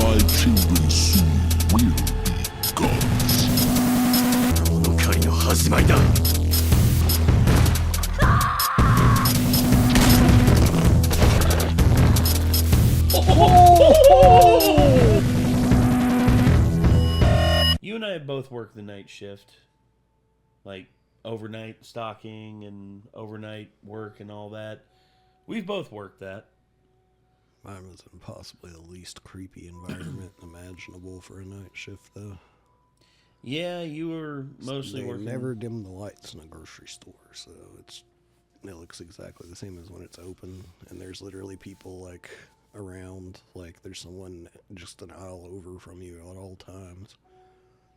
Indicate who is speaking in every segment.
Speaker 1: My children soon will be gods. この狩りの始まりだ。
Speaker 2: You and I have both worked the night shift, like overnight stocking and overnight work and all that. We've both worked that.
Speaker 3: Mine was in possibly the least creepy environment imaginable for a night shift, though.
Speaker 2: Yeah, you were mostly
Speaker 3: they
Speaker 2: working.
Speaker 3: Never dim the lights in a grocery store, so it looks exactly the same as when it's open, and there's literally people like around, like there's someone just an aisle over from you at all times.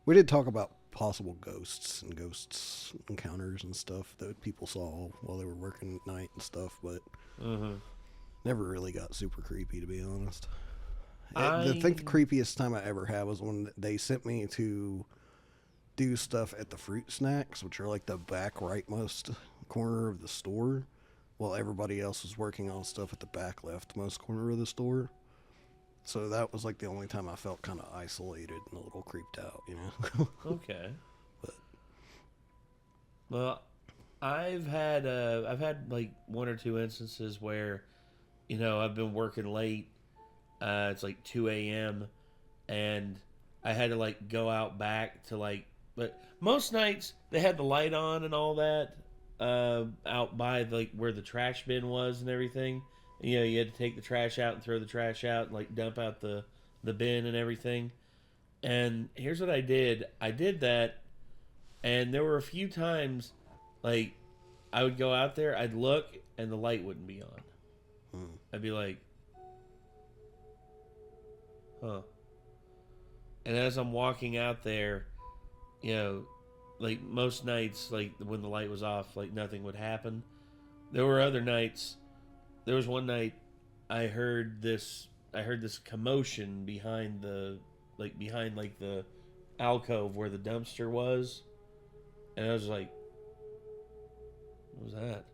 Speaker 3: We did talk about possible ghosts and ghosts encounters and stuff that people saw while they were working at night and stuff, but never really got super creepy, to be honest. I think the creepiest time I ever had was when they sent me to do stuff at the fruit snacks, which are like the back rightmost corner of the store, while everybody else was working on stuff at the back leftmost corner of the store. So that was like the only time I felt kind of isolated and a little creeped out, you know?
Speaker 2: Okay. Well, I've had like one or two instances where, you know, I've been working late. It's like 2 a.m. and I had to like go out back to like, but most nights they had the light on and all that out by like where the trash bin was and everything. You know, you had to take the trash out and throw the trash out and like dump out the bin and everything. And here's what I did. I did that, and there were a few times like I would go out there, I'd look, and the light wouldn't be on. I'd be like, huh. And as I'm walking out there, you know, like most nights, like when the light was off, like nothing would happen. There were other nights. There was one night I heard this commotion behind the alcove where the dumpster was. And I was like, what was that?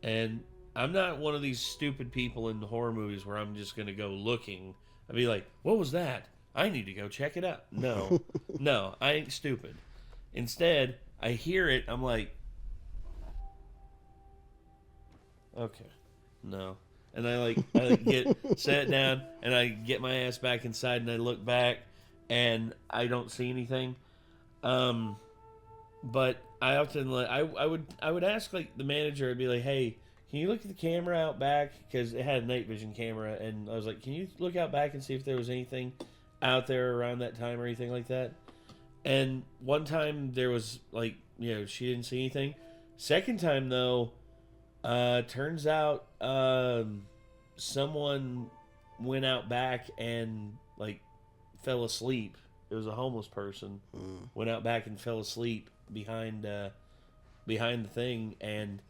Speaker 2: And I'm not one of these stupid people in the horror movies where I'm just going to go looking. I'd be like, what was that? I need to go check it out. No, no, I ain't stupid. Instead, I hear it. I'm like, okay, no. And I get sat down and I get my ass back inside and I look back and I don't see anything. But I often I would ask like the manager. I'd be like, hey, can you look at the camera out back, because it had a night vision camera, and I was like, can you look out back and see if there was anything out there around that time or anything like that? And one time there was like, you know, she didn't see anything. Second time though, turns out someone went out back and like fell asleep. It was a homeless person. Went out back and fell asleep behind the thing, and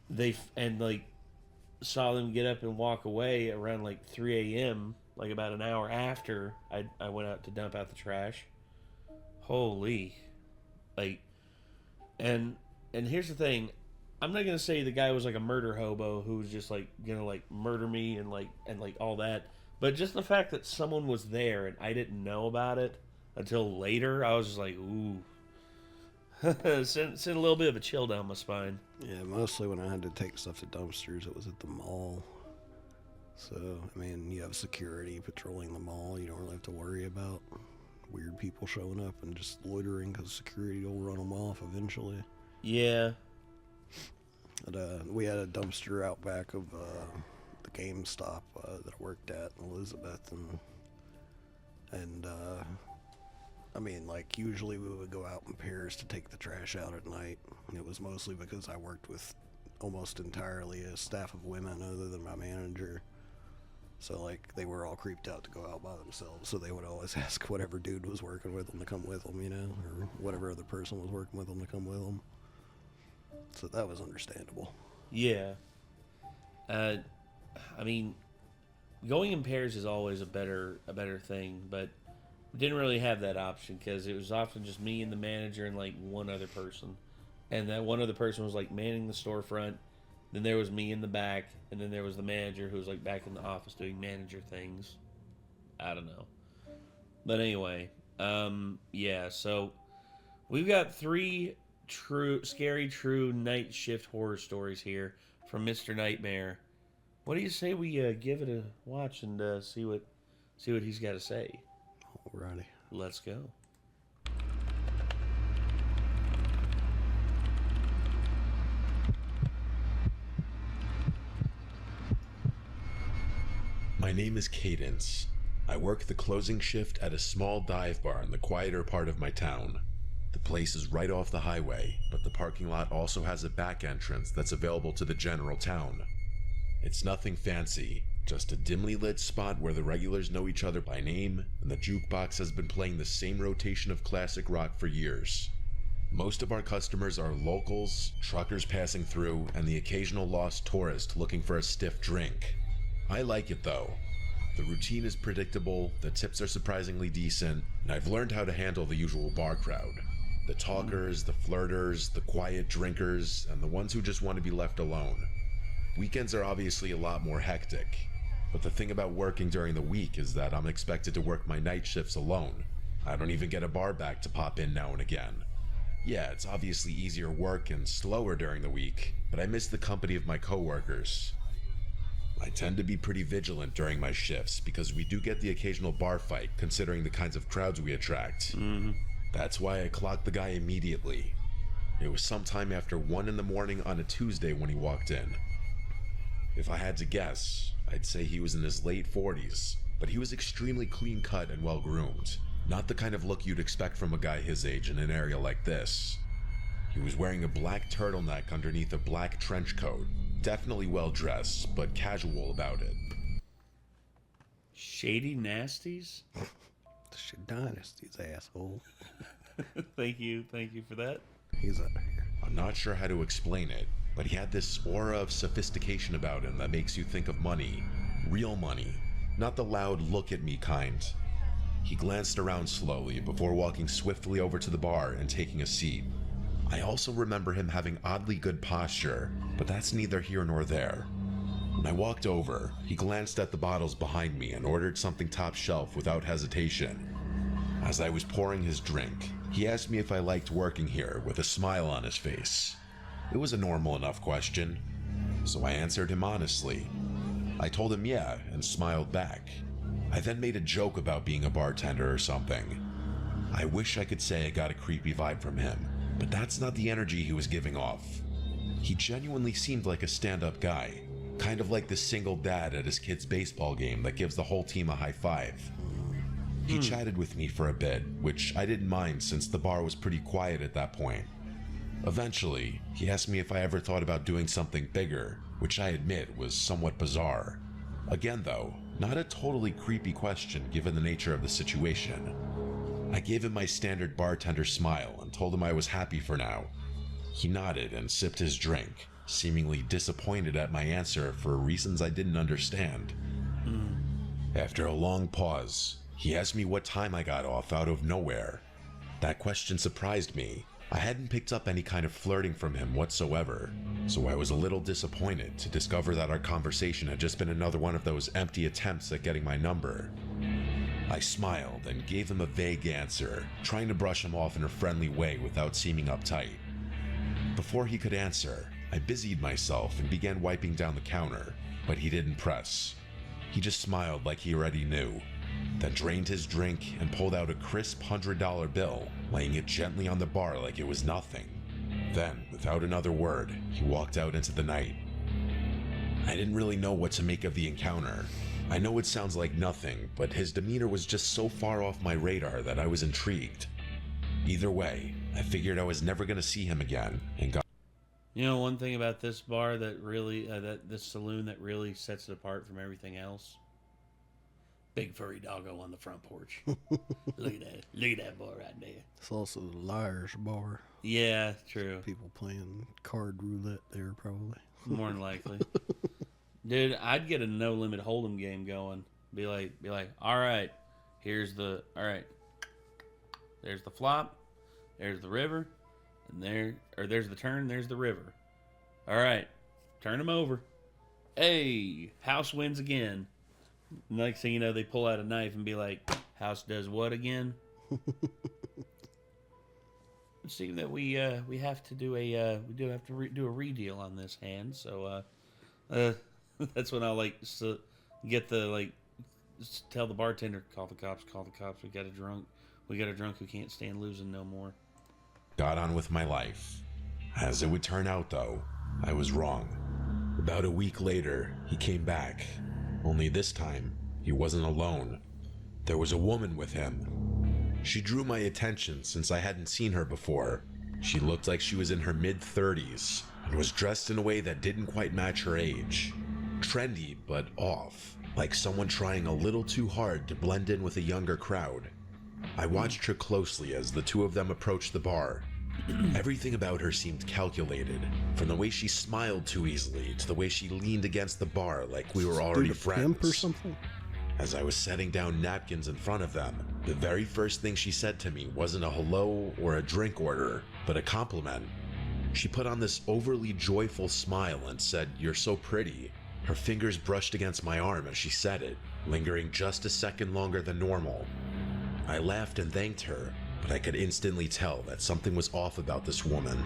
Speaker 2: they like saw them get up and walk away around like 3 a.m. like about an hour after I went out to dump out the trash. Holy, like, and here's the thing. I'm not gonna say the guy was like a murder hobo who was just like gonna like murder me and like all that, but just the fact that someone was there and I didn't know about it until later, I was just like, ooh, sent a little bit of a chill down my spine.
Speaker 3: Yeah, mostly when I had to take stuff to dumpsters, it was at the mall. So, I mean, you have security patrolling the mall. You don't really have to worry about weird people showing up and just loitering, because security will run them off eventually.
Speaker 2: Yeah.
Speaker 3: But, we had a dumpster out back of the GameStop that I worked at in Elizabeth, and I mean, like, usually we would go out in pairs to take the trash out at night. It was mostly because I worked with almost entirely a staff of women other than my manager. So, like, they were all creeped out to go out by themselves, so they would always ask whatever dude was working with them to come with them, you know, or whatever other person was working with them to come with them. So that was understandable.
Speaker 2: Yeah. I mean, going in pairs is always a better thing, but we didn't really have that option because it was often just me and the manager and like one other person. And that one other person was like manning the storefront. Then there was me in the back, and then there was the manager who was like back in the office doing manager things. I don't know. But anyway, yeah, so we've got 3 scary true night shift horror stories here from Mr. Nightmare. What do you say we give it a watch and see what he's got to say?
Speaker 3: Alrighty.
Speaker 2: Let's go.
Speaker 4: My name is Cadence. I work the closing shift at a small dive bar in the quieter part of my town. The place is right off the highway, but the parking lot also has a back entrance that's available to the general town. It's nothing fancy, just a dimly lit spot where the regulars know each other by name, and the jukebox has been playing the same rotation of classic rock for years. Most of our customers are locals, truckers passing through, and the occasional lost tourist looking for a stiff drink. I like it though. The routine is predictable, the tips are surprisingly decent, and I've learned how to handle the usual bar crowd. The talkers, the flirters, the quiet drinkers, and the ones who just want to be left alone. Weekends are obviously a lot more hectic, but the thing about working during the week is that I'm expected to work my night shifts alone. I don't even get a bar back to pop in now and again. Yeah, it's obviously easier work and slower during the week, but I miss the company of my coworkers. I tend to be pretty vigilant during my shifts because we do get the occasional bar fight considering the kinds of crowds we attract. That's why I clocked the guy immediately. It was sometime after 1 in the morning on a Tuesday when he walked in. If I had to guess, I'd say he was in his late 40s, but he was extremely clean cut and well groomed. Not the kind of look you'd expect from a guy his age in an area like this. He was wearing a black turtleneck underneath a black trench coat. Definitely well dressed, but casual about it.
Speaker 2: Shady Nasties?
Speaker 3: The Dynasty's asshole.
Speaker 2: Thank you for that.
Speaker 3: He's out of here.
Speaker 4: I'm not sure how to explain it, but he had this aura of sophistication about him that makes you think of money. Real money. Not the loud look at me kind. He glanced around slowly before walking swiftly over to the bar and taking a seat. I also remember him having oddly good posture, but that's neither here nor there. When I walked over, he glanced at the bottles behind me and ordered something top shelf without hesitation. As I was pouring his drink, he asked me if I liked working here with a smile on his face. It was a normal enough question, so I answered him honestly. I told him yeah and smiled back. I then made a joke about being a bartender or something. I wish I could say I got a creepy vibe from him, but that's not the energy he was giving off. He genuinely seemed like a stand-up guy, kind of like the single dad at his kid's baseball game that gives the whole team a high five. He chatted with me for a bit, which I didn't mind since the bar was pretty quiet at that point. Eventually, he asked me if I ever thought about doing something bigger, which I admit was somewhat bizarre. Again though, not a totally creepy question given the nature of the situation. I gave him my standard bartender smile and told him I was happy for now. He nodded and sipped his drink, seemingly disappointed at my answer for reasons I didn't understand. After a long pause, he asked me what time I got off out of nowhere. That question surprised me. I hadn't picked up any kind of flirting from him whatsoever, so I was a little disappointed to discover that our conversation had just been another one of those empty attempts at getting my number. I smiled and gave him a vague answer, trying to brush him off in a friendly way without seeming uptight. Before he could answer, I busied myself and began wiping down the counter, but he didn't press. He just smiled like he already knew, then drained his drink and pulled out a crisp $100 bill, laying it gently on the bar like it was nothing. Then, without another word, he walked out into the night. I didn't really know what to make of the encounter. I know it sounds like nothing, but his demeanor was just so far off my radar that I was intrigued. Either way, I figured I was never going to see him again and got...
Speaker 2: You know, one thing about this bar that really, this saloon that really sets it apart from everything else? Big furry doggo on the front porch. Look at that. Look at that bar right there.
Speaker 3: It's also the Liar's Bar.
Speaker 2: Yeah, true.
Speaker 3: People playing card roulette there, probably.
Speaker 2: More than likely. Dude, I'd get a no limit hold'em game going. Be like, all right, there's the flop, there's the river, and there's the turn, there's the river. All right, turn them over. Hey, house wins again. Next thing you know, they pull out a knife and be like, "House does what again?" It seems that we have to do a do a redeal on this hand, so that's when I'll like get the like tell the bartender, call the cops, we got a drunk who can't stand losing no more.
Speaker 4: Got on with my life. As it would turn out, though, I was wrong. About a week later, he came back. Only this time, he wasn't alone. There was a woman with him. She drew my attention since I hadn't seen her before. She looked like she was in her mid-30s and was dressed in a way that didn't quite match her age. Trendy, but off, like someone trying a little too hard to blend in with a younger crowd. I watched her closely as the two of them approached the bar. Everything about her seemed calculated, from the way she smiled too easily to the way she leaned against the bar like we were already friends.
Speaker 3: Pimp or something?
Speaker 4: As I was setting down napkins in front of them, the very first thing she said to me wasn't a hello or a drink order, but a compliment. She put on this overly joyful smile and said, "You're so pretty." Her fingers brushed against my arm as she said it, lingering just a second longer than normal. I laughed and thanked her, but I could instantly tell that something was off about this woman.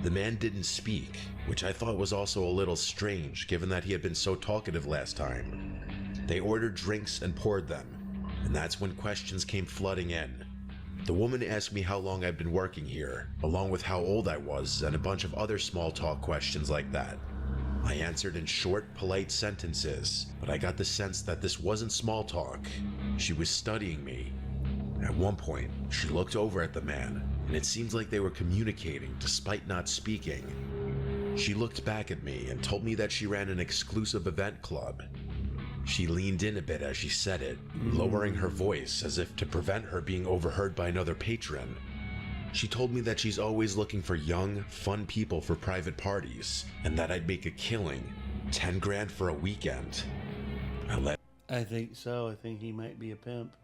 Speaker 4: The man didn't speak, which I thought was also a little strange given that he had been so talkative last time. They ordered drinks and poured them, and that's when questions came flooding in. The woman asked me how long I'd been working here, along with how old I was and a bunch of other small talk questions like that. I answered in short, polite sentences, but I got the sense that this wasn't small talk. She was studying me. At one point, she looked over at the man, and it seemed like they were communicating despite not speaking. She looked back at me and told me that she ran an exclusive event club. She leaned in a bit as she said it, lowering her voice as if to prevent her being overheard by another patron. She told me that she's always looking for young, fun people for private parties, and that I'd make a killing, 10 grand for a weekend.
Speaker 2: I think so. I think he might be a pimp.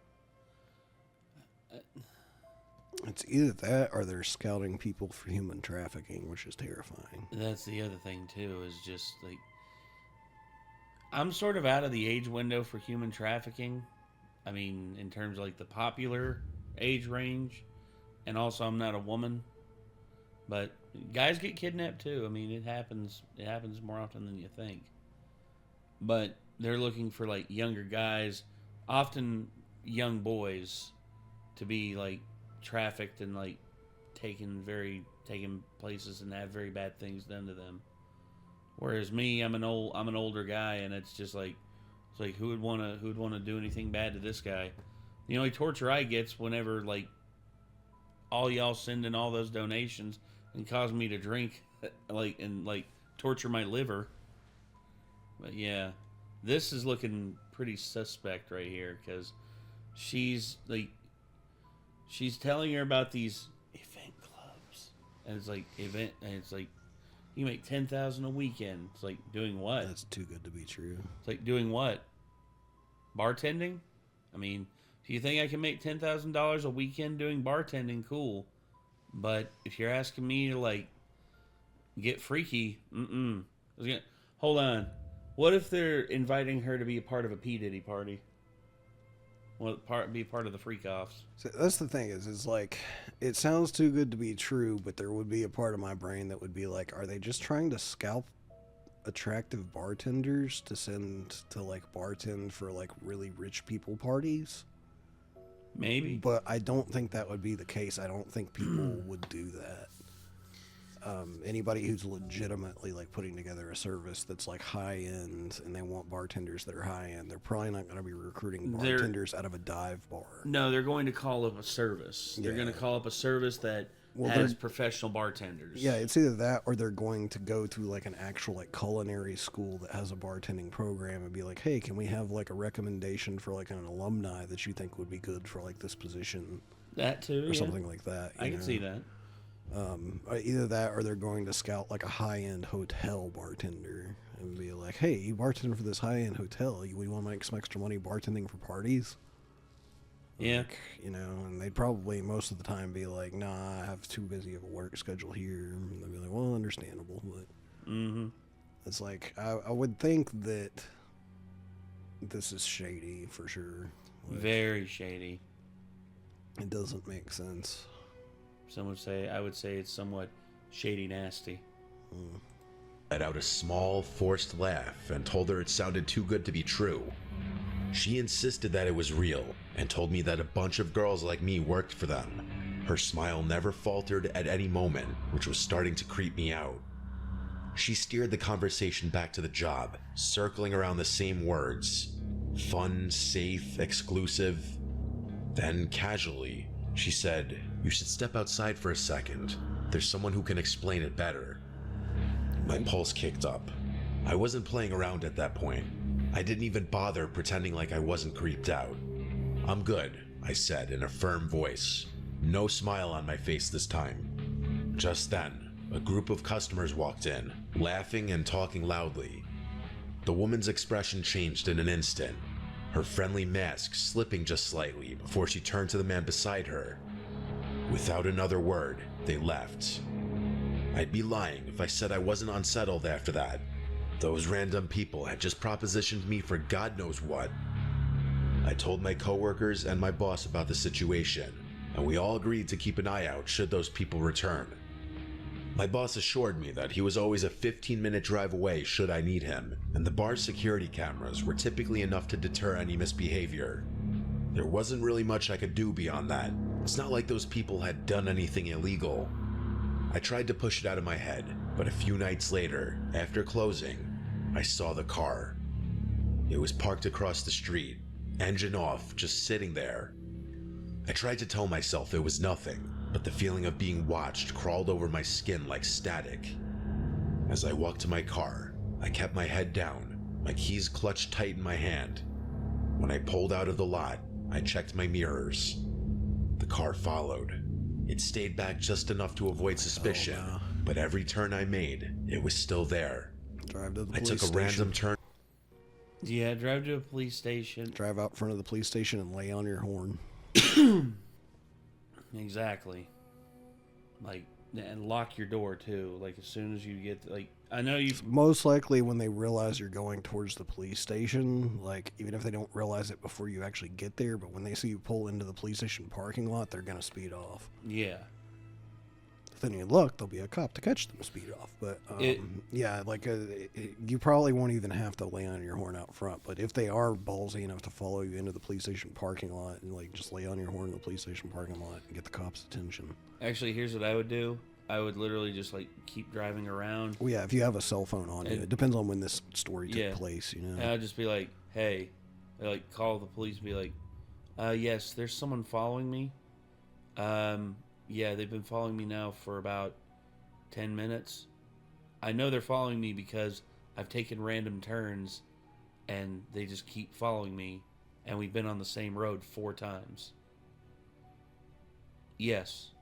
Speaker 3: It's either that or they're scouting people for human trafficking, which is terrifying.
Speaker 2: That's the other thing too, is just like, I'm sort of out of the age window for human trafficking. I mean, in terms of like the popular age range, and also I'm not a woman, but guys get kidnapped too. I mean, it happens more often than you think. But they're looking for like younger guys, often young boys, to be like trafficked and like taken places and have very bad things done to them. Whereas me, I'm an older guy, and it's just like, who would want to do anything bad to this guy? The only torture I get's whenever like all y'all send in all those donations and cause me to drink and torture my liver. But yeah, this is looking pretty suspect right here, because she's telling her about these event clubs, and it's like you make $10,000 a weekend. It's like, doing what?
Speaker 3: That's too good to be true.
Speaker 2: It's like, doing what? Bartending? I mean, if you think I can make $10,000 a weekend doing bartending, cool. But if you're asking me to like get freaky, hold on. What if they're inviting her to be a part of a P. Diddy party? Well, be part of the freak-offs.
Speaker 3: So that's the thing is like, it sounds too good to be true, but there would be a part of my brain that would be like, are they just trying to scalp attractive bartenders to send to like bartend for like really rich people parties?
Speaker 2: Maybe.
Speaker 3: But I don't think that would be the case. I don't think people would do that. Anybody who's legitimately like putting together a service that's like high end and they want bartenders that are high end, they're probably not going to be recruiting bartenders out of a dive bar.
Speaker 2: No, they're going to call up a service. They're going to call up a service that has professional bartenders.
Speaker 3: Yeah, it's either that or they're going to go to like an actual like culinary school that has a bartending program and be like, hey, can we have like a recommendation for like an alumni that you think would be good for like this position?
Speaker 2: That too,
Speaker 3: or something like that.
Speaker 2: I can see that.
Speaker 3: Either that or they're going to scout like a high-end hotel bartender and be like, hey, you bartend for this high-end hotel, you want to make some extra money bartending for parties?
Speaker 2: Yeah.
Speaker 3: Like, and they'd probably most of the time be like, nah, I have too busy of a work schedule here. And they'd be like, well, understandable. But it's like, I would think that this is shady for sure. Like,
Speaker 2: Very shady.
Speaker 3: it doesn't make sense.
Speaker 2: I would say it's somewhat shady nasty.
Speaker 4: Let out a small, forced laugh and told her it sounded too good to be true. She insisted that it was real and told me that a bunch of girls like me worked for them. Her smile never faltered at any moment, which was starting to creep me out. She steered the conversation back to the job, circling around the same words. Fun, safe, exclusive. Then, casually, she said, "You should step outside for a second. There's someone who can explain it better." My pulse kicked up. I wasn't playing around at that point. I didn't even bother pretending like I wasn't creeped out. "I'm good," I said in a firm voice. No smile on my face this time. Just then, a group of customers walked in, laughing and talking loudly. The woman's expression changed in an instant, her friendly mask slipping just slightly before she turned to the man beside her. Without another word, they left. I'd be lying if I said I wasn't unsettled after that. Those random people had just propositioned me for God knows what. I told my coworkers and my boss about the situation, and we all agreed to keep an eye out should those people return. My boss assured me that he was always a 15-minute drive away should I need him, and the bar's security cameras were typically enough to deter any misbehavior. There wasn't really much I could do beyond that. It's not like those people had done anything illegal. I tried to push it out of my head, but a few nights later, after closing, I saw the car. It was parked across the street, engine off, just sitting there. I tried to tell myself it was nothing, but the feeling of being watched crawled over my skin like static. As I walked to my car, I kept my head down, my keys clutched tight in my hand. When I pulled out of the lot, I checked my mirrors. The car followed. It stayed back just enough to avoid suspicion, but every turn I made, it was still there.
Speaker 3: Drive to the
Speaker 4: I
Speaker 3: police
Speaker 4: took a
Speaker 3: station.
Speaker 4: random turn.
Speaker 2: Yeah, drive to a police station.
Speaker 3: Drive out front of the police station and lay on your horn.
Speaker 2: Exactly. Like, and lock your door too. Like, as soon as you get, like, I know you.
Speaker 3: Most likely when they realize you're going towards the police station, like, even if they don't realize it before you actually get there, but when they see you pull into the police station parking lot, they're going to speed off.
Speaker 2: Yeah.
Speaker 3: If then you look, there'll be a cop to catch them speed off. But, yeah, like, you probably won't even have to lay on your horn out front. But if they are ballsy enough to follow you into the police station parking lot and, like, just lay on your horn in the police station parking lot and get the cops' attention.
Speaker 2: Actually, here's what I would do. I would literally just, like, keep driving around.
Speaker 3: Well, yeah, if you have a cell phone on you. It depends on when this story took place, you know.
Speaker 2: And I'd just be like, hey, like, call the police and be like, yes, there's someone following me. Yeah, they've been following me now for about 10 minutes. I know they're following me because I've taken random turns and they just keep following me, and we've been on the same road 4 times. Yes.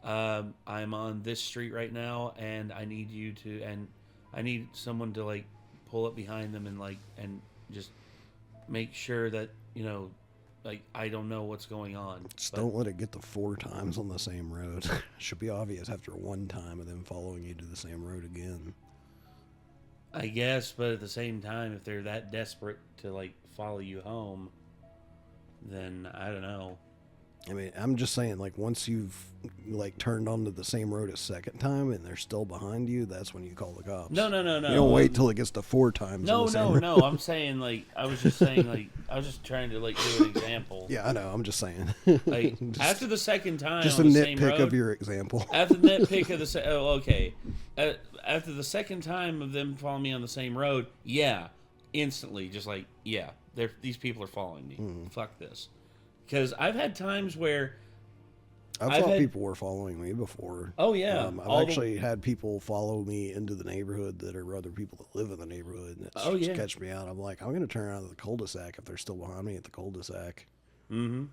Speaker 2: I'm on this street right now, and I need you to, and I need someone to, like, pull up behind them and, like, and just make sure that, you know, like, I don't know what's going on.
Speaker 3: Just don't let it get to 4 times on the same road. Should be obvious after one time and then following you to the same road again.
Speaker 2: I guess, but at the same time, if they're that desperate to, like, follow you home, then I don't know.
Speaker 3: I mean, I'm just saying, like, once you've, like, turned onto the same road a second time and they're still behind you, that's when you call the cops.
Speaker 2: No.
Speaker 3: You don't wait till it gets to 4 times.
Speaker 2: No.
Speaker 3: road.
Speaker 2: I'm saying, like, I was just trying to, like, do an example.
Speaker 3: Yeah, I know. I'm just saying.
Speaker 2: Like, after the second time,
Speaker 3: just
Speaker 2: on
Speaker 3: a
Speaker 2: the same
Speaker 3: nitpick
Speaker 2: road,
Speaker 3: of your example.
Speaker 2: After the nitpick of the okay. After the second time of them following me on the same road, yeah, instantly, just like, yeah, these people are following me. Fuck this. Because I've had times where
Speaker 3: I've thought people were following me before.
Speaker 2: Oh, yeah.
Speaker 3: I've actually had people follow me into the neighborhood that are other people that live in the neighborhood. And it's catch me out. I'm like, I'm going to turn out of the cul-de-sac if they're still behind me at the cul-de-sac. Mm-hmm.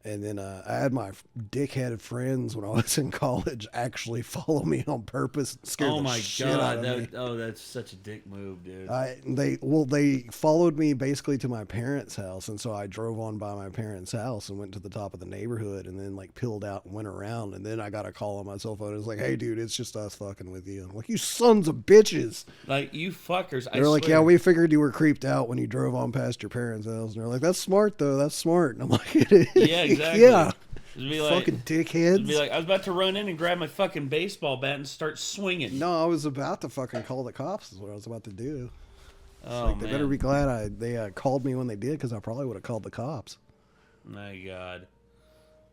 Speaker 3: And then I had my dickhead friends when I was in college actually follow me on purpose and scare the shit out of me.
Speaker 2: That's such a dick move, dude.
Speaker 3: They followed me basically to my parents' house, and so I drove on by my parents' house and went to the top of the neighborhood, and then like peeled out and went around, and then I got a call on my cell phone. It was like, "Hey, dude, it's just us fucking with you." I'm like, "You sons of bitches!"
Speaker 2: Like, you fuckers.
Speaker 3: They're like, "Yeah, we figured you were creeped out when you drove on past your parents' house," and they're like, "That's smart though. That's smart." And I'm like, "It is."
Speaker 2: Yeah, exactly.
Speaker 3: Yeah.
Speaker 2: Be like,
Speaker 3: fucking dickheads.
Speaker 2: Be like, I was about to run in and grab my fucking baseball bat and start swinging.
Speaker 3: No, I was about to fucking call the cops. Is what I was about to do.
Speaker 2: Oh,
Speaker 3: like,
Speaker 2: man.
Speaker 3: they better be glad they called me when they did, because I probably would have called the cops.
Speaker 2: My God.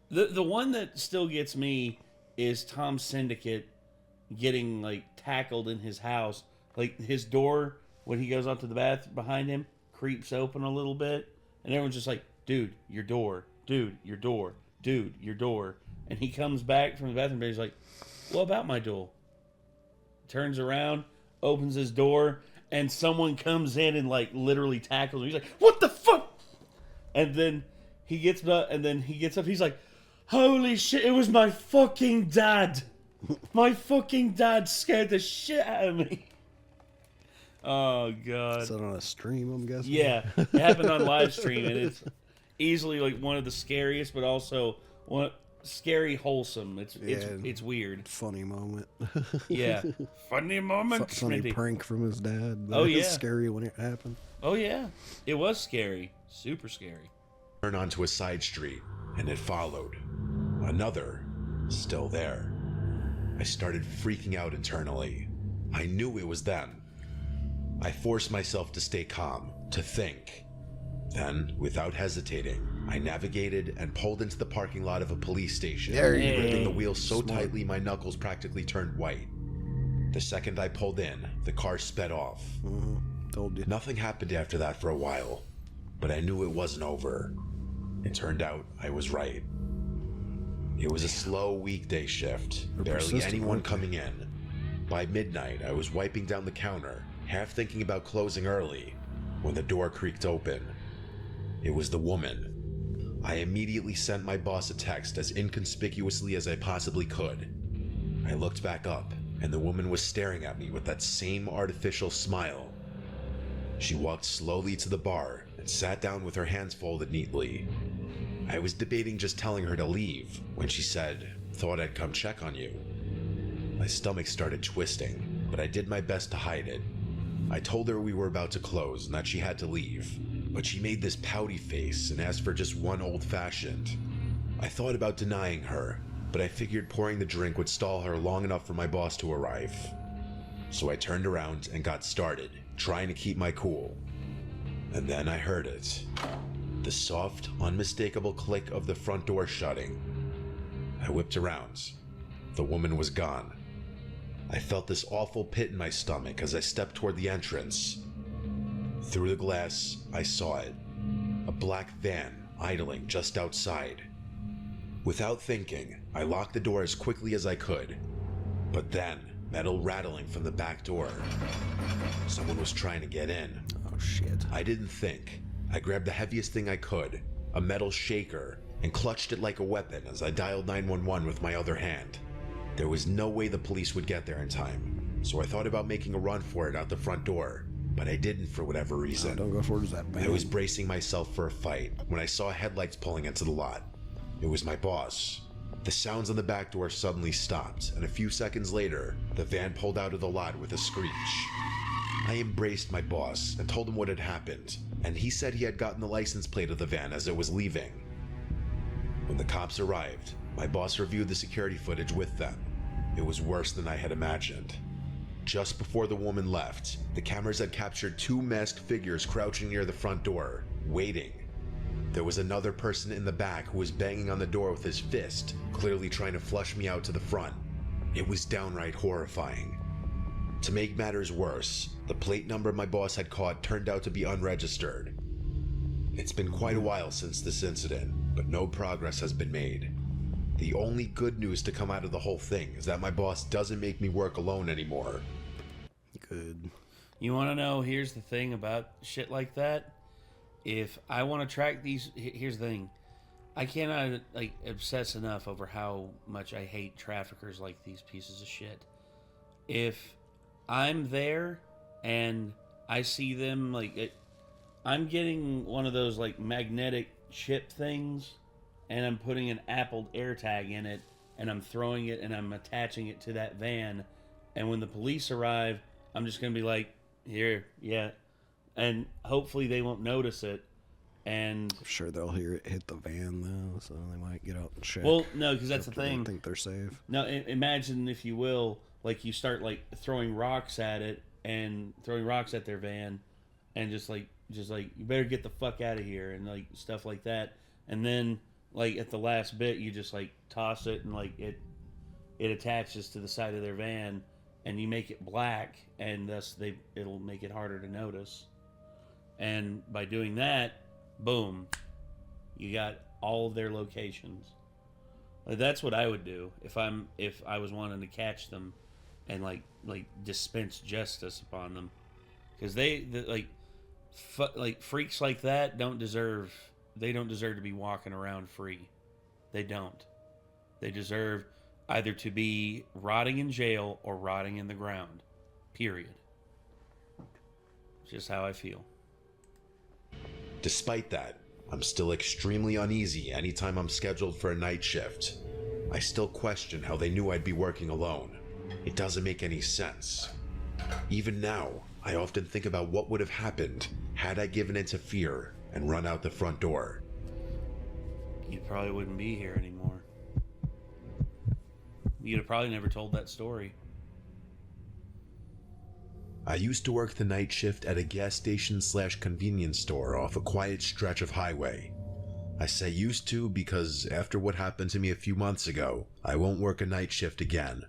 Speaker 2: The one that still gets me is Tom Syndicate getting like tackled in his house. Like, his door, when he goes out to the bathroom behind him, creeps open a little bit, and everyone's just like, "Dude, your door. Dude, your door. Dude, your door." And he comes back from the bathroom and he's like, "What about my door?" Turns around, opens his door, and someone comes in and like literally tackles him. He's like, "What the fuck?" And then he gets up, he's like, "Holy shit, it was my fucking dad. My fucking dad scared the shit out of me." Oh, God.
Speaker 3: Is that on a stream, I'm guessing?
Speaker 2: Yeah, it happened on live stream, and it's easily like one of the scariest, but also scary, wholesome. It's weird.
Speaker 3: Funny moment.
Speaker 2: Yeah, funny moment.
Speaker 3: Funny prank from his dad.
Speaker 2: Oh, yeah.
Speaker 3: Scary when it happened.
Speaker 2: Oh yeah, it was scary, super scary.
Speaker 4: Turned onto a side street, and it followed. Another, still there. I started freaking out internally. I knew it was them. I forced myself to stay calm, to think. Then, without hesitating, I navigated and pulled into the parking lot of a police station, gripping the wheel so tightly my knuckles practically turned white. The second I pulled in, the car sped off.
Speaker 3: Told you.
Speaker 4: Nothing happened after that for a while, but I knew it wasn't over. It turned out I was right. It was a slow weekday shift, barely anyone coming in. By midnight, I was wiping down the counter, half thinking about closing early, when the door creaked open. It was the woman. I immediately sent my boss a text as inconspicuously as I possibly could. I looked back up, and the woman was staring at me with that same artificial smile. She walked slowly to the bar and sat down with her hands folded neatly. I was debating just telling her to leave when she said, "Thought I'd come check on you." My stomach started twisting, but I did my best to hide it. I told her we were about to close and that she had to leave, but she made this pouty face and asked for just one old-fashioned. I thought about denying her, but I figured pouring the drink would stall her long enough for my boss to arrive. So I turned around and got started, trying to keep my cool. And then I heard it. The soft, unmistakable click of the front door shutting. I whipped around. The woman was gone. I felt this awful pit in my stomach as I stepped toward the entrance. Through the glass, I saw it. A black van idling just outside. Without thinking, I locked the door as quickly as I could. But then, metal rattling from the back door. Someone was trying to get in.
Speaker 3: Oh shit.
Speaker 4: I didn't think. I grabbed the heaviest thing I could, a metal shaker, and clutched it like a weapon as I dialed 911 with my other hand. There was no way the police would get there in time, so I thought about making a run for it out the front door, but I didn't for whatever reason.
Speaker 3: Don't go towards that van.
Speaker 4: I was bracing myself for a fight when I saw headlights pulling into the lot. It was my boss. The sounds on the back door suddenly stopped, and a few seconds later, the van pulled out of the lot with a screech. I embraced my boss and told him what had happened, and he said he had gotten the license plate of the van as it was leaving. When the cops arrived, my boss reviewed the security footage with them. It was worse than I had imagined. Just before the woman left, the cameras had captured two masked figures crouching near the front door, waiting. There was another person in the back who was banging on the door with his fist, clearly trying to flush me out to the front. It was downright horrifying. To make matters worse, the plate number my boss had caught turned out to be unregistered. It's been quite a while since this incident, but no progress has been made. The only good news to come out of the whole thing is that my boss doesn't make me work alone anymore.
Speaker 3: Good.
Speaker 2: You want to know, here's the thing about shit like that. If I want to track these, here's the thing. I cannot like obsess enough over how much I hate traffickers like these pieces of shit. If I'm there and I see them I'm getting one of those like magnetic chip things, and I'm putting an Apple AirTag in it, and I'm throwing it and I'm attaching it to that van, and when the police arrive, I'm just gonna be like, here, yeah, and hopefully they won't notice it. And
Speaker 3: I'm sure they'll hear it hit the van though, so they might get out and check.
Speaker 2: Well, no, because that's the
Speaker 3: after they
Speaker 2: thing.
Speaker 3: think they're safe.
Speaker 2: No, imagine, if you will, like you start like throwing rocks at it and throwing rocks at their van, and just like you better get the fuck out of here, and like stuff like that. And then like at the last bit, you just like toss it, and like it attaches to the side of their van, and you make it black, and thus it'll make it harder to notice. And by doing that, boom, you got all of their locations. Like, that's what I would do if I was wanting to catch them and like dispense justice upon them, because freaks like that don't deserve to be walking around free. They don't. They deserve either to be rotting in jail or rotting in the ground. Period. It's just how I feel.
Speaker 4: Despite that, I'm still extremely uneasy anytime I'm scheduled for a night shift. I still question how they knew I'd be working alone. It doesn't make any sense. Even now, I often think about what would have happened had I given in to fear and run out the front door.
Speaker 2: You probably wouldn't be here anymore. You'd have probably never told that story.
Speaker 4: I used to work the night shift at a gas station / convenience store off a quiet stretch of highway. I say used to because after what happened to me a few months ago, I won't work a night shift again.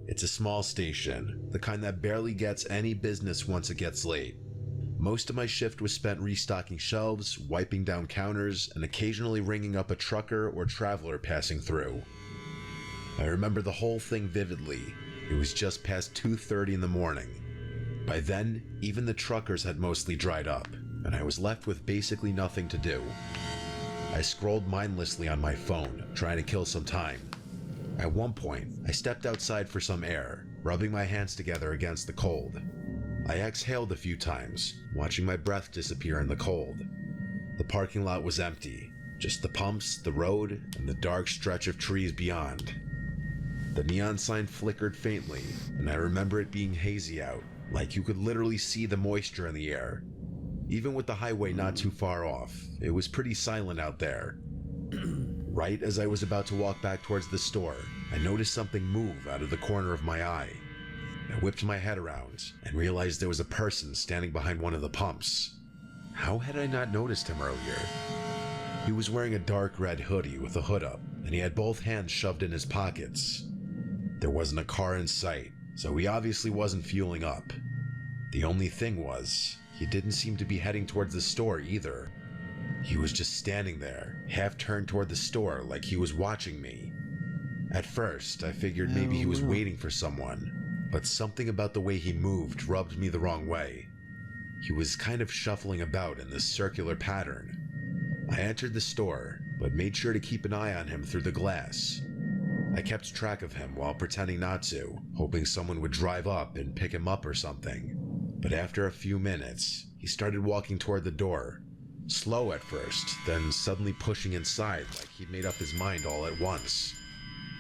Speaker 4: It's a small station, the kind that barely gets any business once it gets late. Most of my shift was spent restocking shelves, wiping down counters, and occasionally ringing up a trucker or traveler passing through. I remember the whole thing vividly. It was just past 2:30 in the morning. By then, even the truckers had mostly dried up, and I was left with basically nothing to do. I scrolled mindlessly on my phone, trying to kill some time. At one point, I stepped outside for some air, rubbing my hands together against the cold. I exhaled a few times, watching my breath disappear in the cold. The parking lot was empty, just the pumps, the road, and the dark stretch of trees beyond. The neon sign flickered faintly, and I remember it being hazy out, like you could literally see the moisture in the air. Even with the highway not too far off, it was pretty silent out there. Right as I was about to walk back towards the store, I noticed something move out of the corner of my eye. I whipped my head around and realized there was a person standing behind one of the pumps. How had I not noticed him earlier? He was wearing a dark red hoodie with a hood up, and he had both hands shoved in his pockets. There wasn't a car in sight, so he obviously wasn't fueling up. The only thing was, he didn't seem to be heading towards the store either. He was just standing there, half turned toward the store like he was watching me. At first, I figured maybe he was waiting for someone, but something about the way he moved rubbed me the wrong way. He was kind of shuffling about in this circular pattern. I entered the store, but made sure to keep an eye on him through the glass. I kept track of him while pretending not to, hoping someone would drive up and pick him up or something. But after a few minutes, he started walking toward the door. Slow at first, then suddenly pushing inside like he'd made up his mind all at once.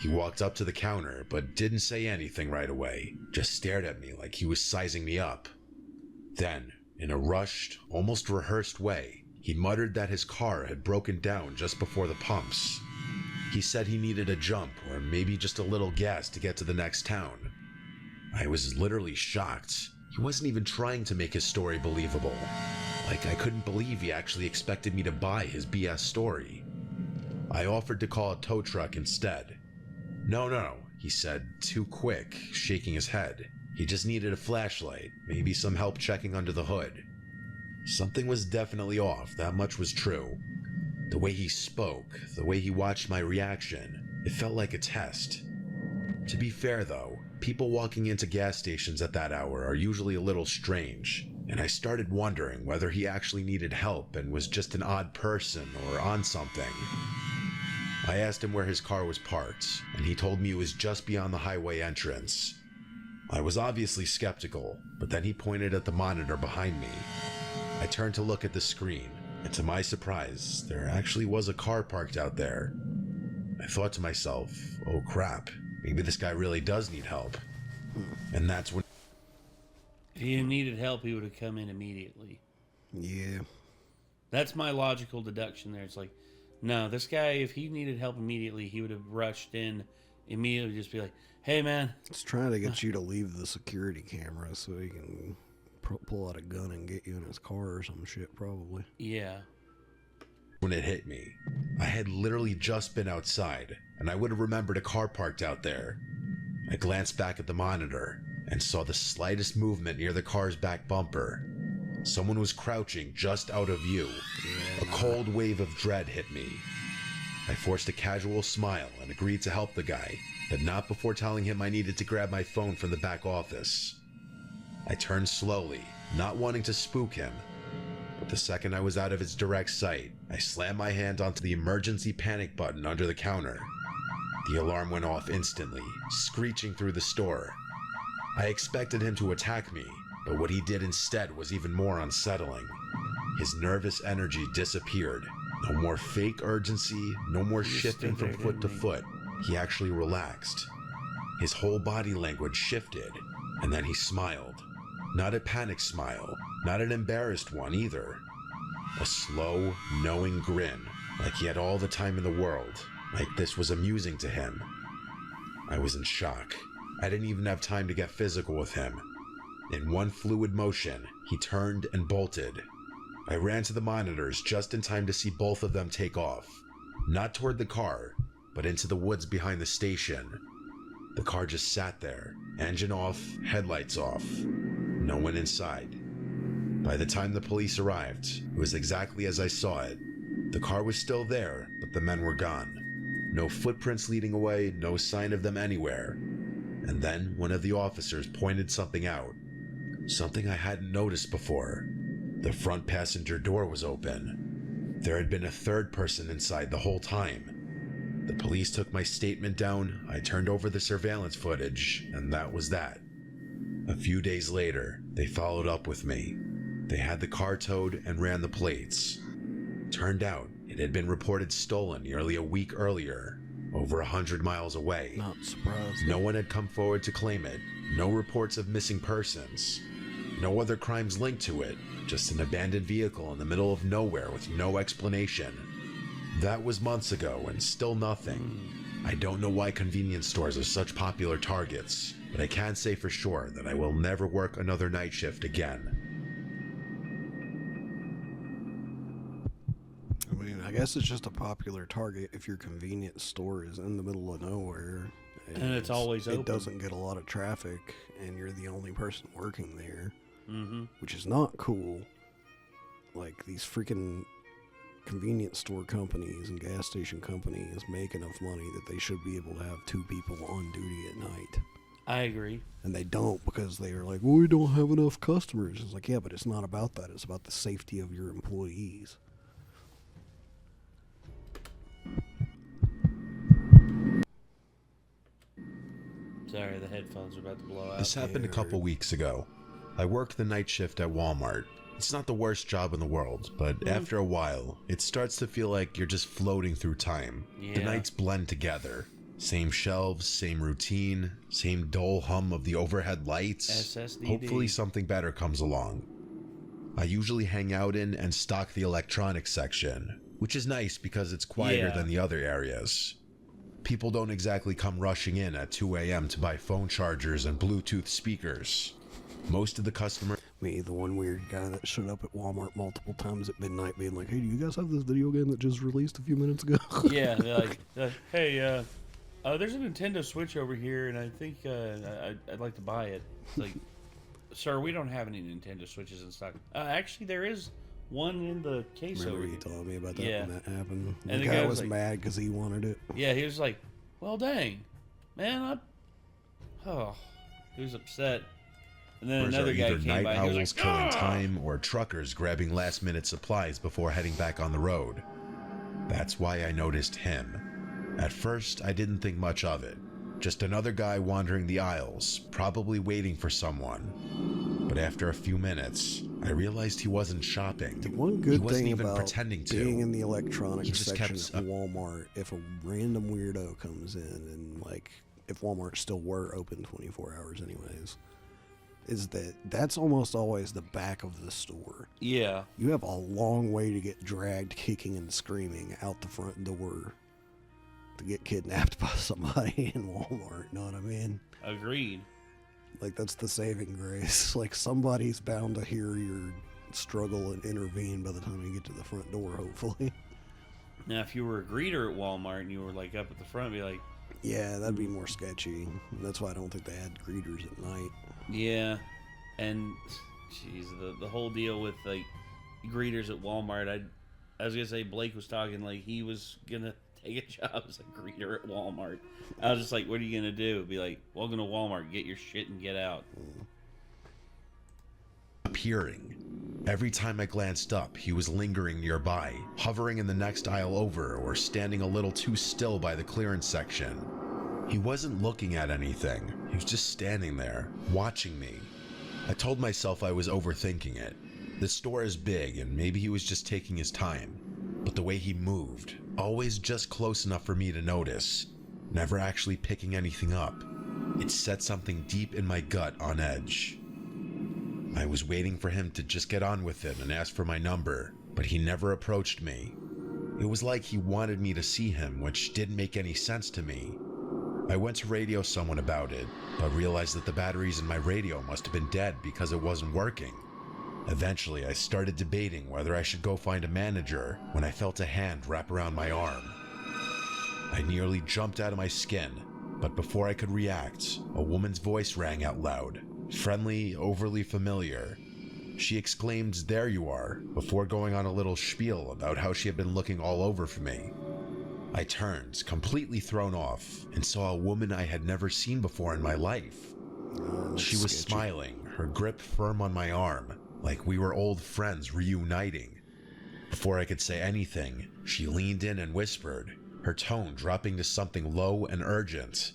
Speaker 4: He walked up to the counter, but didn't say anything right away, just stared at me like he was sizing me up. Then, in a rushed, almost rehearsed way, he muttered that his car had broken down just before the pumps. He said he needed a jump, or maybe just a little gas to get to the next town. I was literally shocked. He wasn't even trying to make his story believable. Like, I couldn't believe he actually expected me to buy his BS story. I offered to call a tow truck instead. No, he said, too quick, shaking his head. He just needed a flashlight, maybe some help checking under the hood. Something was definitely off, that much was true. The way he spoke, the way he watched my reaction, it felt like a test. To be fair though, people walking into gas stations at that hour are usually a little strange, and I started wondering whether he actually needed help and was just an odd person or on something. I asked him where his car was parked, and he told me it was just beyond the highway entrance. I was obviously skeptical, but then he pointed at the monitor behind me. I turned to look at the screen, and to my surprise, there actually was a car parked out there. I thought to myself, oh crap, maybe this guy really does need help. And that's when...
Speaker 2: If he needed help, he would have come in immediately.
Speaker 3: Yeah.
Speaker 2: That's my logical deduction there. It's like, no, this guy, if he needed help immediately, he would have rushed in immediately, just be like, hey, man.
Speaker 3: It's trying to get you to leave the security camera so he can pull out a gun and get you in his car or some shit, probably.
Speaker 2: Yeah.
Speaker 4: When it hit me, I had literally just been outside, and I would have remembered a car parked out there. I glanced back at the monitor and saw the slightest movement near the car's back bumper. Someone was crouching just out of view. A cold wave of dread hit me. I forced a casual smile and agreed to help the guy, but not before telling him I needed to grab my phone from the back office. I turned slowly, not wanting to spook him, but the second I was out of his direct sight, I slammed my hand onto the emergency panic button under the counter. The alarm went off instantly, screeching through the store. I expected him to attack me, but what he did instead was even more unsettling. His nervous energy disappeared. No more fake urgency, no more shifting from foot to foot. He actually relaxed. His whole body language shifted, and then he smiled. Not a panic smile, not an embarrassed one either. A slow, knowing grin, like he had all the time in the world, like this was amusing to him. I was in shock. I didn't even have time to get physical with him. In one fluid motion, he turned and bolted. I ran to the monitors just in time to see both of them take off. Not toward the car, but into the woods behind the station. The car just sat there, engine off, headlights off. No one inside. By the time the police arrived, it was exactly as I saw it. The car was still there, but the men were gone. No footprints leading away, no sign of them anywhere. And then one of the officers pointed something out. Something I hadn't noticed before. The front passenger door was open. There had been a third person inside the whole time. The police took my statement down, I turned over the surveillance footage, and that was that. A few days later, they followed up with me. They had the car towed and ran the plates. Turned out, it had been reported stolen nearly a week earlier, over 100 miles away.
Speaker 3: Not surprised.
Speaker 4: No one had come forward to claim it. No reports of missing persons. No other crimes linked to it. Just an abandoned vehicle in the middle of nowhere with no explanation. That was months ago and still nothing. I don't know why convenience stores are such popular targets, but I can say for sure that I will never work another night shift again.
Speaker 3: I mean, I guess it's just a popular target if your convenience store is in the middle of nowhere.
Speaker 2: And it's always open.
Speaker 3: It doesn't get a lot of traffic, and you're the only person working there,
Speaker 2: Mm-hmm.
Speaker 3: which is not cool. Like, these freaking convenience store companies and gas station companies make enough money that they should be able to have 2 people on duty at night.
Speaker 2: I agree.
Speaker 3: And they don't, because they are like, well, we don't have enough customers. It's like, yeah, but it's not about that. It's about the safety of your employees.
Speaker 2: Sorry, the headphones are about to blow out.
Speaker 4: This happened a couple weeks ago. I worked the night shift at Walmart. It's not the worst job in the world, but after a while, it starts to feel like you're just floating through time.
Speaker 2: Yeah.
Speaker 4: The nights blend together. Same shelves, same routine, same dull hum of the overhead lights.
Speaker 2: SSDD.
Speaker 4: Hopefully something better comes along. I usually hang out in and stock the electronics section, which is nice because it's quieter
Speaker 2: Yeah.
Speaker 4: than the other areas. People don't exactly come rushing in at 2 a.m. to buy phone chargers and Bluetooth speakers. Most of the customers...
Speaker 3: Me, the one weird guy that showed up at Walmart multiple times at midnight being like, hey, do you guys have this video game that just released a few minutes ago?
Speaker 2: Yeah, they're like, hey, there's a Nintendo Switch over here, and I think I'd like to buy it. It's like, sir, we don't have any Nintendo Switches in stock. Actually, there is one in the case
Speaker 3: Remember
Speaker 2: over
Speaker 3: you
Speaker 2: here.
Speaker 3: told me about that
Speaker 2: Yeah.
Speaker 3: when that happened?
Speaker 2: And
Speaker 3: the
Speaker 2: the
Speaker 3: guy
Speaker 2: guy
Speaker 3: was
Speaker 2: was like-
Speaker 3: mad because he wanted it.
Speaker 2: Yeah, he was like, well, dang, man, he was upset. And then
Speaker 4: Ours
Speaker 2: another
Speaker 4: are
Speaker 2: guy
Speaker 4: either
Speaker 2: came
Speaker 4: night
Speaker 2: by. He was
Speaker 4: owls
Speaker 2: like,
Speaker 4: killing
Speaker 2: "Ah!"
Speaker 4: time or truckers grabbing last-minute supplies before heading back on the road. That's why I noticed him. At first, I didn't think much of it. Just another guy wandering the aisles, probably waiting for someone. But after a few minutes, I realized he wasn't shopping.
Speaker 3: The one
Speaker 4: He
Speaker 3: good
Speaker 4: wasn't
Speaker 3: thing
Speaker 4: even
Speaker 3: about
Speaker 4: pretending to.
Speaker 3: being in the electronics
Speaker 4: He just
Speaker 3: section
Speaker 4: kept
Speaker 3: of Walmart, if a random weirdo comes in, and like if Walmart still were open 24 hours anyways, is that that's almost always the back of the store.
Speaker 2: Yeah.
Speaker 3: You have a long way to get dragged kicking and screaming out the front door to get kidnapped by somebody in Walmart, you know what I mean?
Speaker 2: Agreed.
Speaker 3: Like, that's the saving grace. Like, somebody's bound to hear your struggle and intervene by the time you get to the front door, hopefully.
Speaker 2: Now, if you were a greeter at Walmart and you were like up at the front, be like,
Speaker 3: Yeah, that'd be more sketchy. That's why I don't think they had greeters at night.
Speaker 2: yeah. And, jeez, the whole deal with like greeters at Walmart. I was gonna say Blake was talking like he was gonna take a job as a greeter at Walmart. I was just like, what are you gonna do? Be like, welcome to Walmart, get your shit and get out.
Speaker 4: Appearing. Every time I glanced up, he was lingering nearby, hovering in the next aisle over, or standing a little too still by the clearance section. He wasn't looking at anything. He was just standing there, watching me. I told myself I was overthinking it. The store is big, and maybe he was just taking his time. But the way he moved, always just close enough for me to notice, never actually picking anything up, it set something deep in my gut on edge. I was waiting for him to just get on with it and ask for my number, but he never approached me. It was like he wanted me to see him, which didn't make any sense to me. I went to radio someone about it, but realized that the batteries in my radio must have been dead because it wasn't working. Eventually, I started debating whether I should go find a manager when I felt a hand wrap around my arm. I nearly jumped out of my skin, but before I could react, a woman's voice rang out loud. Friendly, overly familiar. She exclaimed, "There you are," before going on a little spiel about how she had been looking all over for me. I turned, completely thrown off, and saw a woman I had never seen before in my life. She was smiling, her grip firm on my arm, like we were old friends reuniting. Before I could say anything, she leaned in and whispered, her tone dropping to something low and urgent.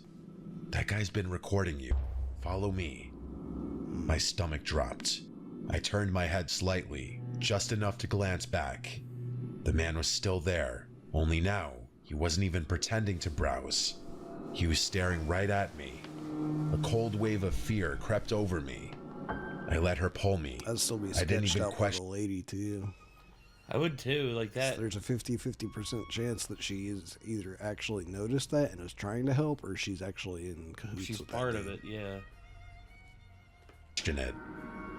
Speaker 4: "That guy's been recording you. Follow me." My stomach dropped. I turned my head slightly, just enough to glance back. The man was still there, only now, he wasn't even pretending to browse. He was staring right at me. A cold wave of fear crept over me. I let her pull me.
Speaker 3: I'd still be
Speaker 4: I didn't
Speaker 3: sketched
Speaker 4: even
Speaker 3: out with
Speaker 4: question.
Speaker 3: a lady, too.
Speaker 2: I would too, like that.
Speaker 3: There's a 50% chance that she is either actually noticed that and is trying to help, or she's actually in cahoots
Speaker 2: She's
Speaker 3: with
Speaker 2: part
Speaker 3: that
Speaker 2: of
Speaker 3: dude.
Speaker 2: it, yeah.
Speaker 4: It.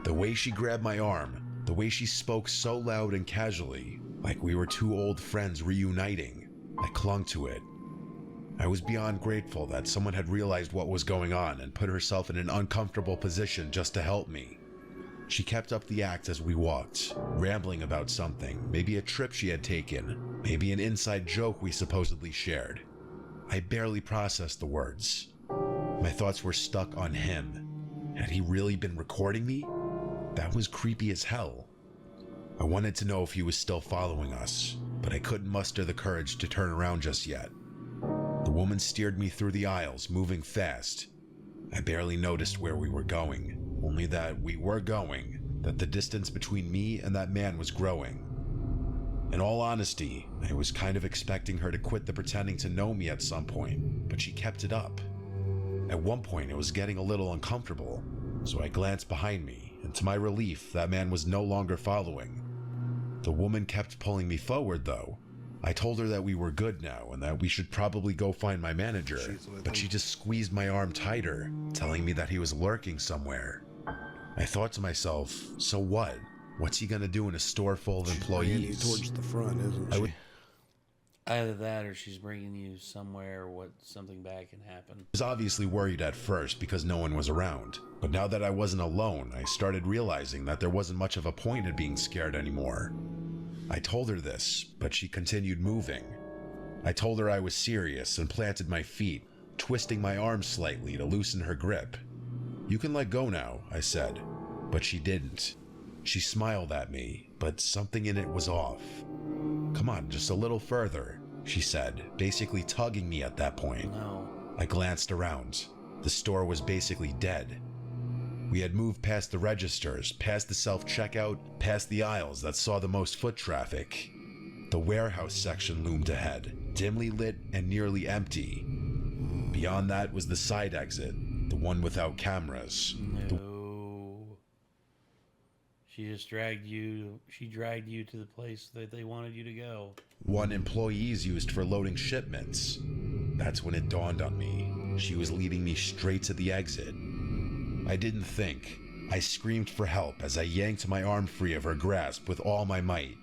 Speaker 4: The way she grabbed my arm, the way she spoke so loud and casually, like we were two old friends reuniting, I clung to it. I was beyond grateful that someone had realized what was going on and put herself in an uncomfortable position just to help me. She kept up the act as we walked, rambling about something, maybe a trip she had taken, maybe an inside joke we supposedly shared. I barely processed the words. My thoughts were stuck on him. Had he really been recording me? That was creepy as hell. I wanted to know if he was still following us, but I couldn't muster the courage to turn around just yet. The woman steered me through the aisles, moving fast. I barely noticed where we were going, only that we were going, that the distance between me and that man was growing. In all honesty, I was kind of expecting her to quit the pretending to know me at some point, but she kept it up. At one point, it was getting a little uncomfortable, so I glanced behind me, and to my relief, that man was no longer following. The woman kept pulling me forward, though. I told her that we were good now, and that we should probably go find my manager, but she just squeezed my arm tighter, telling me that he was lurking somewhere. I thought to myself, so what? What's he gonna do in a store full of employees?
Speaker 3: She's towards the front, isn't she?
Speaker 2: Either that or she's bringing you somewhere what something bad can happen.
Speaker 4: I was obviously worried at first because no one was around, but now that I wasn't alone, I started realizing that there wasn't much of a point in being scared anymore. I told her this, but she continued moving. I told her I was serious and planted my feet, twisting my arm slightly to loosen her grip. "You can let go now," I said, but she didn't. She smiled at me, but something in it was off. "Come on, just a little further," she said, basically tugging me at that point.
Speaker 2: No.
Speaker 4: I glanced around. The store was basically dead. We had moved past the registers, past the self-checkout, past the aisles that saw the most foot traffic. The warehouse section loomed ahead, dimly lit and nearly empty. Beyond that was the side exit, the one without cameras.
Speaker 2: No. She dragged you to the place that they wanted you to go.
Speaker 4: One employees used for loading shipments. That's when it dawned on me. She was leading me straight to the exit. I didn't think. I screamed for help as I yanked my arm free of her grasp with all my might.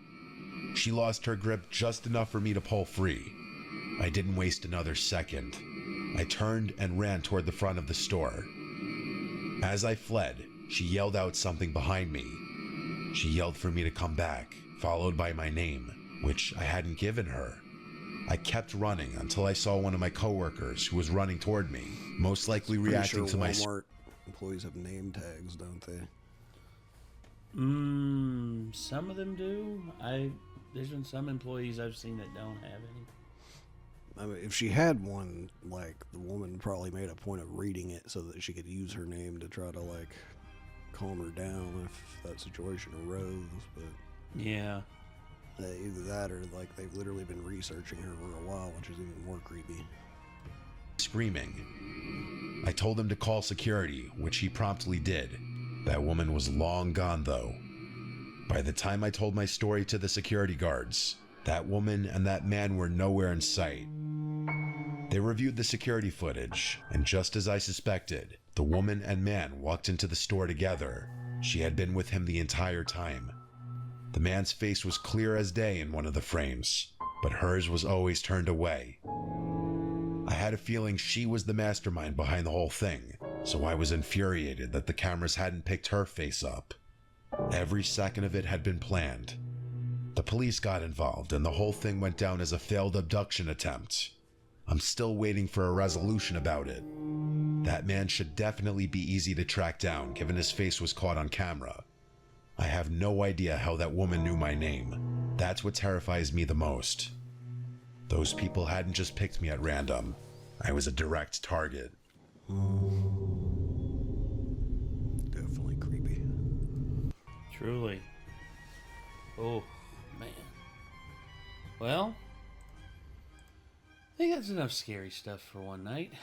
Speaker 4: She lost her grip just enough for me to pull free. I didn't waste another second. I turned and ran toward the front of the store. As I fled, she yelled out something behind me. She yelled for me to come back, followed by my name, which I hadn't given her. I kept running until I saw one of my coworkers who was running toward me, most likely reacting to my...
Speaker 3: Walmart employees have name tags, don't they?
Speaker 2: Some of them do. There's been some employees I've seen that don't have any.
Speaker 3: I mean, if she had one, like, the woman probably made a point of reading it so that she could use her name to try to, like, calm her down if that situation arose, but...
Speaker 2: Yeah.
Speaker 3: Either that or, like, they've literally been researching her for a while, which is even more creepy.
Speaker 4: Screaming. I told him to call security, which he promptly did. That woman was long gone, though. By the time I told my story to the security guards, that woman and that man were nowhere in sight. They reviewed the security footage, and just as I suspected, the woman and man walked into the store together. She had been with him the entire time. The man's face was clear as day in one of the frames, but hers was always turned away. I had a feeling she was the mastermind behind the whole thing, so I was infuriated that the cameras hadn't picked her face up. Every second of it had been planned. The police got involved and the whole thing went down as a failed abduction attempt. I'm still waiting for a resolution about it. That man should definitely be easy to track down given his face was caught on camera. I have no idea how that woman knew my name. That's what terrifies me the most. Those people hadn't just picked me at random. I was a direct target.
Speaker 3: Definitely creepy.
Speaker 2: Truly. Oh, man. Well, I think that's enough scary stuff for one night.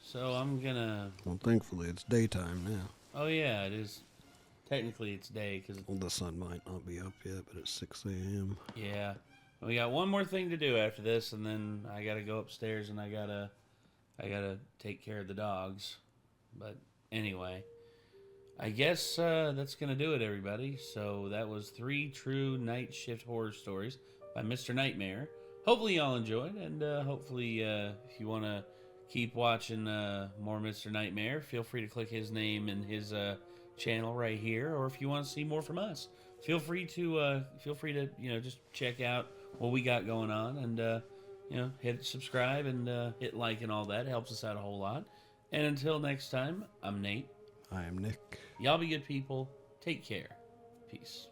Speaker 2: So I'm gonna...
Speaker 3: Well, thankfully it's daytime now.
Speaker 2: Oh yeah, it is. Technically it's day, because...
Speaker 3: Well, the sun might not be up yet, but it's 6 a.m.
Speaker 2: Yeah. We got one more thing to do after this, and then I gotta go upstairs and I gotta take care of the dogs. But anyway, I guess that's gonna do it, everybody. So that was 3 true night shift horror stories by Mr. Nightmare. Hopefully y'all enjoyed, and hopefully if you want to keep watching more Mr. Nightmare, feel free to click his name in his channel right here, or if you want to see more from us, feel free to just check out what we got going on, and hit subscribe and hit like and all that. It helps us out a whole lot. And until next time, I'm Nate.
Speaker 3: I am Nick.
Speaker 2: Y'all be good people. Take care. Peace.